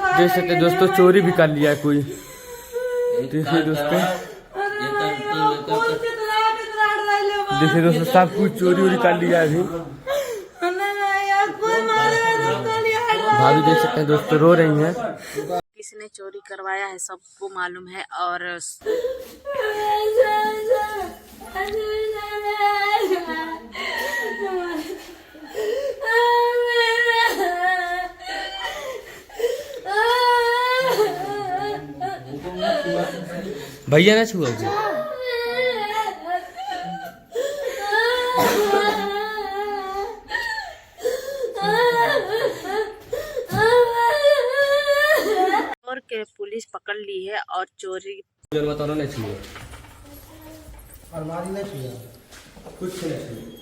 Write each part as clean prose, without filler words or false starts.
देख सकते दोस्तों, चोरी भी कर लिया है कोई। देखिए दोस्तों, देखिए दोस्तों, सब कुछ चोरी वोरी कर लिया है। अभी भाभी देख सकते हैं दोस्तों, रो रही हैं। किसने चोरी करवाया है सबको मालूम है। और भैया ना छुआ उसे। और के पुलिस पकड़ ली है और चोरी बताना नहीं छुआ, अलमारी नहीं छुआ, कुछ नहीं छुआ।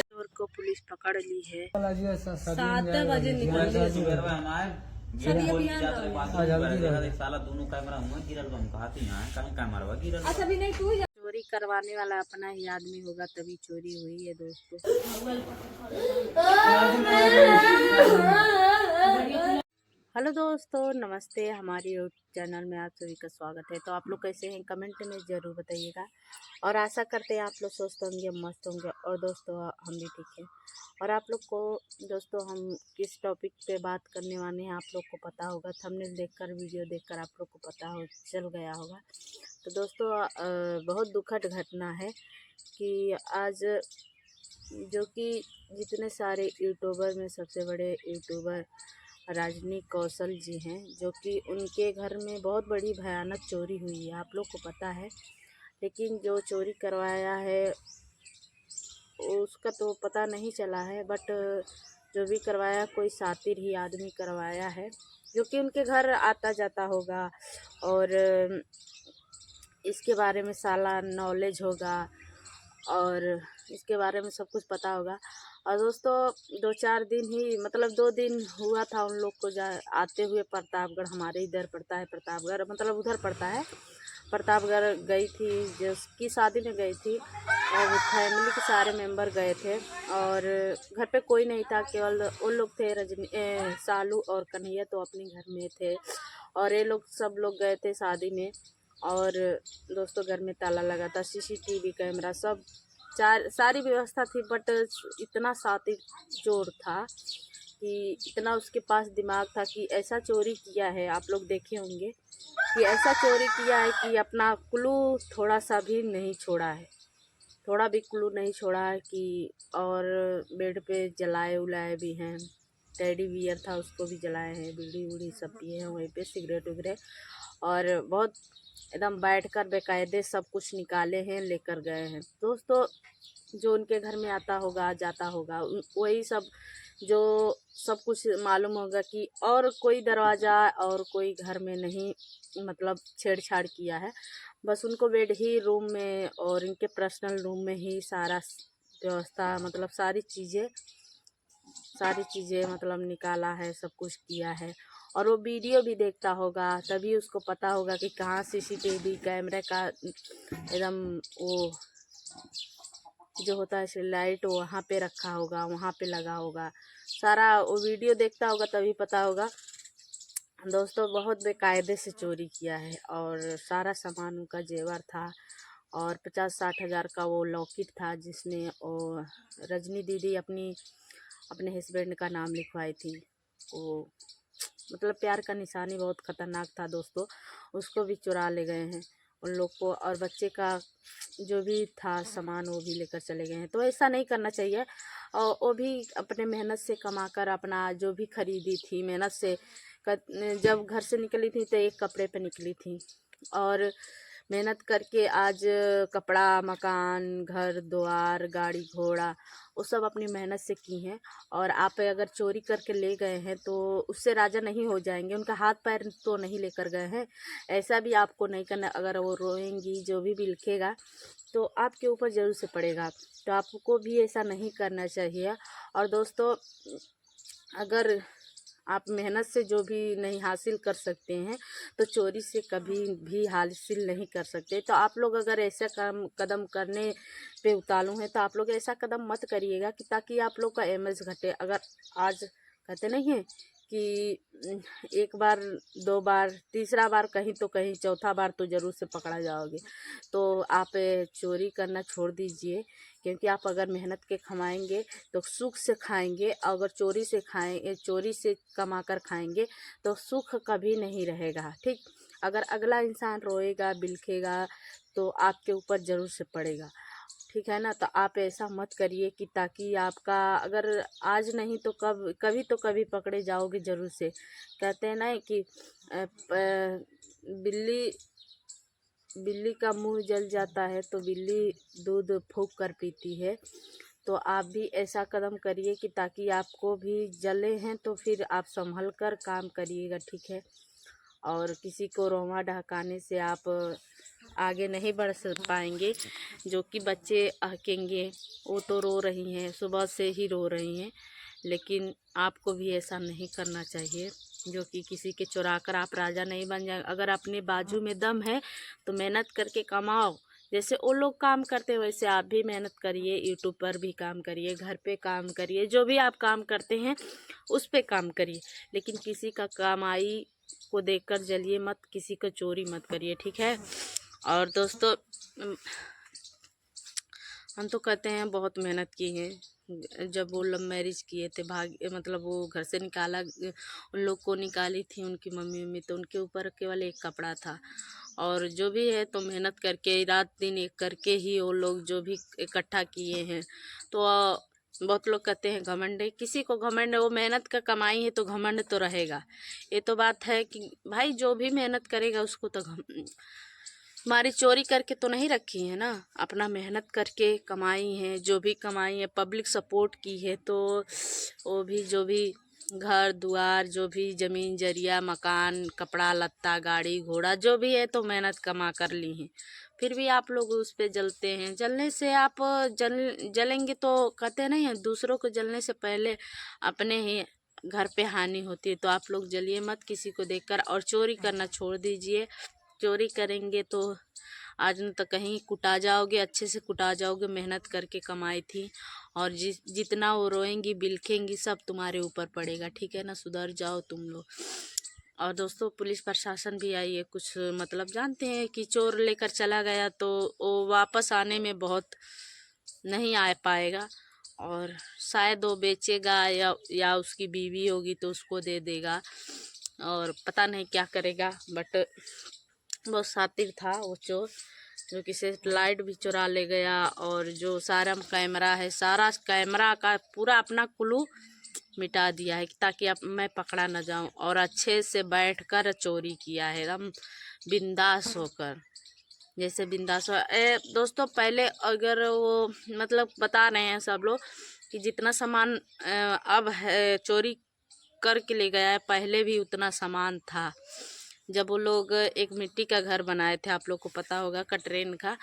चोर को पुलिस पकड़ ली है। 7 बजे चोरी करवाने वाला अपना ही आदमी होगा तभी चोरी हुई है दोस्तों। हेलो दोस्तों, नमस्ते। हमारे यूट्यूब चैनल में आप सभी का स्वागत है। तो आप लोग कैसे हैं कमेंट में ज़रूर बताइएगा। और आशा करते हैं आप लोग स्वस्थ होंगे, मस्त होंगे। और दोस्तों हम भी ठीक हैं। और आप लोग को दोस्तों हम किस टॉपिक पे बात करने वाले हैं आप लोग को पता होगा, थंबनेल देखकर वीडियो देखकर आप लोग को पता हो चल गया होगा। तो दोस्तों बहुत दुखद घटना है कि आज जो कि जितने सारे यूट्यूबर में सबसे बड़े यूट्यूबर राजनी कौशल जी हैं, जो कि उनके घर में बहुत बड़ी भयानक चोरी हुई है, आप लोग को पता है। लेकिन जो चोरी करवाया है उसका तो पता नहीं चला है, बट जो भी करवाया कोई शातिर ही आदमी करवाया है, जो कि उनके घर आता जाता होगा और इसके बारे में सारा नॉलेज होगा और इसके बारे में सब कुछ पता होगा। और दोस्तों 2-4 दिन ही मतलब 2 दिन हुआ था उन लोग को आते हुए प्रतापगढ़, हमारे इधर पड़ता है प्रतापगढ़, मतलब उधर पड़ता है प्रतापगढ़। गई थी जिसकी शादी में गई थी और फैमिली के सारे मेंबर गए थे और घर पे कोई नहीं था, केवल वो लोग थे सालू और कन्हैया तो अपने घर में थे और ये लोग सब लोग गए थे शादी में। और दोस्तों घर में ताला लगा था, CCTV कैमरा सब सारी व्यवस्था थी, बट इतना शातिर चोर था कि इतना उसके पास दिमाग था कि ऐसा चोरी किया है, आप लोग देखे होंगे कि ऐसा चोरी किया है कि अपना क्लू थोड़ा सा भी नहीं छोड़ा है, थोड़ा भी क्लू नहीं छोड़ा है कि। और बेड पे जलाए उलाए भी हैं, टेडी बियर था उसको भी जलाए हैं, बीड़ी उड़ी सब पिए हैं वहीं पे, सिगरेट वगैरह। और बहुत एकदम बैठकर बेकायदे सब कुछ निकाले हैं, लेकर गए हैं। दोस्तों जो उनके घर में आता होगा जाता होगा वही सब जो सब कुछ मालूम होगा कि और कोई दरवाज़ा और कोई घर में नहीं मतलब छेड़छाड़ किया है। बस उनको बेड ही रूम में और इनके पर्सनल रूम में ही सारा व्यवस्था मतलब सारी चीज़ें मतलब निकाला है, सब कुछ किया है। और वो वीडियो भी देखता होगा तभी उसको पता होगा कि कहाँ CCTV कैमरे का एकदम वो जो होता है लाइट वहाँ पे रखा होगा, वहाँ पे लगा होगा, सारा वो वीडियो देखता होगा तभी पता होगा। दोस्तों बहुत बेकायदे से चोरी किया है और सारा सामान उनका जेवर था और 50-60 हज़ार का वो लॉकेट था जिसमें वो रजनी दीदी अपने हस्बैंड का नाम लिखवाई थी। वो मतलब प्यार का निशानी बहुत ख़तरनाक था दोस्तों, उसको भी चुरा ले गए हैं उन लोग को। और बच्चे का जो भी था सामान वो भी लेकर चले गए हैं। तो ऐसा नहीं करना चाहिए। और वो भी अपने मेहनत से कमाकर अपना जो भी खरीदी थी मेहनत से, जब घर से निकली थी तो एक कपड़े पे निकली थी और मेहनत करके आज कपड़ा, मकान, घर द्वार, गाड़ी घोड़ा वो सब अपनी मेहनत से की हैं। और आप अगर चोरी करके ले गए हैं तो उससे राजा नहीं हो जाएंगे, उनका हाथ पैर तो नहीं लेकर गए हैं। ऐसा भी आपको नहीं करना। अगर वो रोएंगी जो भी लिखेगा तो आपके ऊपर ज़रूर से पड़ेगा, तो आपको भी ऐसा नहीं करना चाहिए। और दोस्तों अगर आप मेहनत से जो भी नहीं हासिल कर सकते हैं तो चोरी से कभी भी हासिल नहीं कर सकते। तो आप लोग अगर ऐसा कदम करने पे उतारू हैं तो आप लोग ऐसा कदम मत करिएगा कि ताकि आप लोग का इमेज घटे। अगर आज कहते नहीं हैं कि एक बार, दो बार, तीसरा बार कहीं तो कहीं, चौथा बार तो ज़रूर से पकड़ा जाओगे। तो आप चोरी करना छोड़ दीजिए, क्योंकि आप अगर मेहनत के कमाएंगे तो सुख से खाएंगे। अगर चोरी से कमा कर खाएंगे तो सुख कभी नहीं रहेगा। ठीक, अगर अगला इंसान रोएगा बिलखेगा तो आपके ऊपर ज़रूर से पड़ेगा। ठीक है ना। तो आप ऐसा मत करिए कि ताकि आपका अगर आज नहीं तो कभी तो कभी पकड़े जाओगे ज़रूर से। कहते हैं ना कि बिल्ली का मुंह जल जाता है तो बिल्ली दूध फूंक कर पीती है। तो आप भी ऐसा कदम करिए कि ताकि आपको भी जले हैं तो फिर आप संभल कर काम करिएगा। ठीक है। और किसी को रोमा ढहकाने से आप आगे नहीं बढ़ पाएंगे। जो कि बच्चे हकेंगे, वो तो रो रही हैं, सुबह से ही रो रही हैं, लेकिन आपको भी ऐसा नहीं करना चाहिए जो कि किसी के चुरा कर आप राजा नहीं बन जाए। अगर अपने बाजू में दम है तो मेहनत करके कमाओ। जैसे वो लोग काम करते हैं वैसे आप भी मेहनत करिए, यूट्यूब पर भी काम करिए, घर पे काम करिए, जो भी आप काम करते हैं उस पे काम करिए। लेकिन किसी का कमाई को देखकर जलिए मत, किसी को चोरी मत करिए। ठीक है। और दोस्तों, हम तो कहते हैं बहुत मेहनत की है। जब वो लव मैरिज किए थे, मतलब वो घर से निकाला, उन लोग को निकाली थी उनकी मम्मी, तो उनके ऊपर केवल एक कपड़ा था। और जो भी है तो मेहनत करके रात दिन एक करके ही वो लोग जो भी इकट्ठा किए हैं। तो बहुत लोग कहते हैं घमंड है, किसी को घमंड है, वो मेहनत का कमाई है तो घमंड तो रहेगा। ये तो बात है कि भाई जो भी मेहनत करेगा उसको तो हमारी चोरी करके तो नहीं रखी है ना, अपना मेहनत करके कमाई है। जो भी कमाई है पब्लिक सपोर्ट की है, तो वो भी जो भी घर दुआर, जो भी ज़मीन जरिया, मकान, कपड़ा लत्ता, गाड़ी घोड़ा, जो भी है तो मेहनत कमा कर ली हैं। फिर भी आप लोग उस पे जलते हैं। जलने से आप जलेंगे तो कहते नहीं हैं, दूसरों को जलने से पहले अपने ही घर पे हानि होती है। तो आप लोग जलिए मत किसी को देखकर, और चोरी करना छोड़ दीजिए। चोरी करेंगे तो आज न तो कहीं कुटा जाओगे, अच्छे से कुटा जाओगे। मेहनत करके कमाई थी, और जितना वो रोएंगी बिलखेंगी सब तुम्हारे ऊपर पड़ेगा। ठीक है ना, सुधर जाओ तुम लोग। और दोस्तों, पुलिस प्रशासन भी आई है, कुछ मतलब जानते हैं कि चोर लेकर चला गया तो वो वापस आने में बहुत नहीं आ पाएगा, और शायद वो बेचेगा या उसकी बीवी होगी तो उसको दे देगा, और पता नहीं क्या करेगा। बट बहुत शातिर था वो चोर, जो कि सेटेलाइट भी चुरा ले गया, और जो सारा कैमरा है, सारा कैमरा का पूरा अपना क्लू मिटा दिया है ताकि अब मैं पकड़ा न जाऊं। और अच्छे से बैठकर चोरी किया है, एकदम बिंदास होकर, जैसे बिंदास हो। दोस्तों, पहले अगर वो मतलब बता रहे हैं सब लोग कि जितना सामान अब है चोरी करके ले गया है, पहले भी उतना सामान था। जब वो लोग एक मिट्टी का घर बनाए थे, आप लोग को पता होगा, कटरेन का,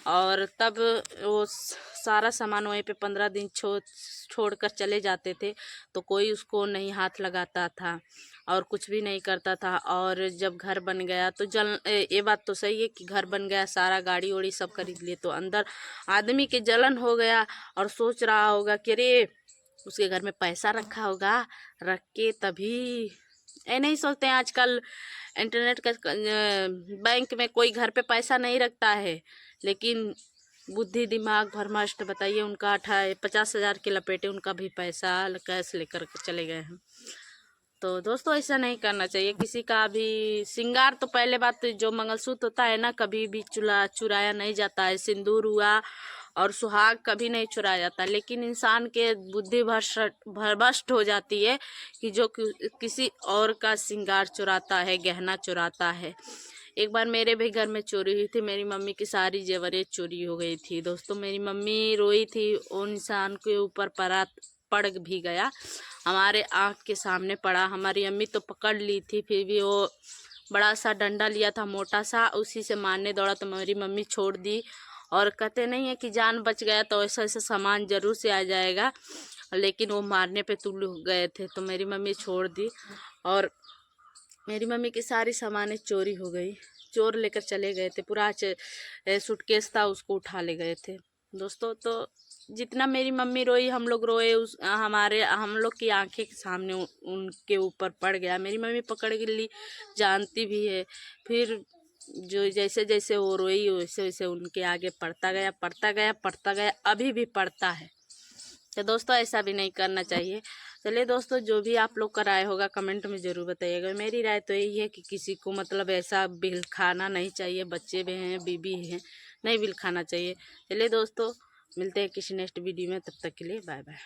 और तब वो सारा सामान वहीं पे 15 दिन छोड़कर चले जाते थे, तो कोई उसको नहीं हाथ लगाता था और कुछ भी नहीं करता था। और जब घर बन गया तो ये बात तो सही है कि घर बन गया, सारा गाड़ी वाड़ी सब खरीद लिए, तो अंदर आदमी के जलन हो गया और सोच रहा होगा कि अरे उसके घर में पैसा रखा होगा, रख के तभी नहीं सोचते हैं। आजकल इंटरनेट का बैंक में कोई घर पे पैसा नहीं रखता है, लेकिन बुद्धि दिमाग भरमष्ट, बताइए, उनका 50,000 के लपेटे उनका भी पैसा कैश लेकर चले गए हैं। तो दोस्तों, ऐसा नहीं करना चाहिए। किसी का भी श्रृंगार तो पहले बात तो जो मंगलसूत्र होता है ना, कभी भी चुराया नहीं जाता है। सिंदूर हुआ और सुहाग कभी नहीं चुराया जाता, लेकिन इंसान के बुद्धि भ्रष्ट हो जाती है कि जो किसी और का श्रृंगार चुराता है, गहना चुराता है। एक बार मेरे भी घर में चोरी हुई थी, मेरी मम्मी की सारी जेवरें चोरी हो गई थी। दोस्तों, मेरी मम्मी रोई थी, वो इंसान के ऊपर पड़ भी गया, हमारे आँख के सामने पड़ा। हमारी अम्मी तो पकड़ ली थी, फिर भी वो बड़ा सा डंडा लिया था मोटा सा, उसी से मारने दौड़ा तो मेरी मम्मी छोड़ दी। और कहते नहीं है कि जान बच गया तो ऐसा ऐसा सामान ज़रूर से आ जाएगा। लेकिन वो मारने पे तुल गए थे तो मेरी मम्मी छोड़ दी और मेरी मम्मी की सारी सामानें चोरी हो गई। चोर लेकर चले गए थे, पूरा सूटकेस था उसको उठा ले गए थे दोस्तों। तो जितना मेरी मम्मी रोई हम लोग रोए, हम लोग की आंखें के सामने उनके ऊपर पड़ गया। मेरी मम्मी पकड़ के ली, जानती भी है। फिर जो जैसे जैसे वो रोई वैसे वैसे उनके आगे पड़ता गया पड़ता गया पड़ता गया, अभी भी पड़ता है। तो दोस्तों ऐसा भी नहीं करना चाहिए। चलिए दोस्तों, जो भी आप लोग का राय होगा कमेंट में ज़रूर बताइएगा। मेरी राय तो यही है कि किसी को मतलब ऐसा बिल खाना नहीं चाहिए। बच्चे भी हैं, बीबी हैं, नहीं बिल खाना चाहिए। चलिए दोस्तों, मिलते हैं किसी नेक्स्ट वीडियो में, तब तक के लिए बाय बाय।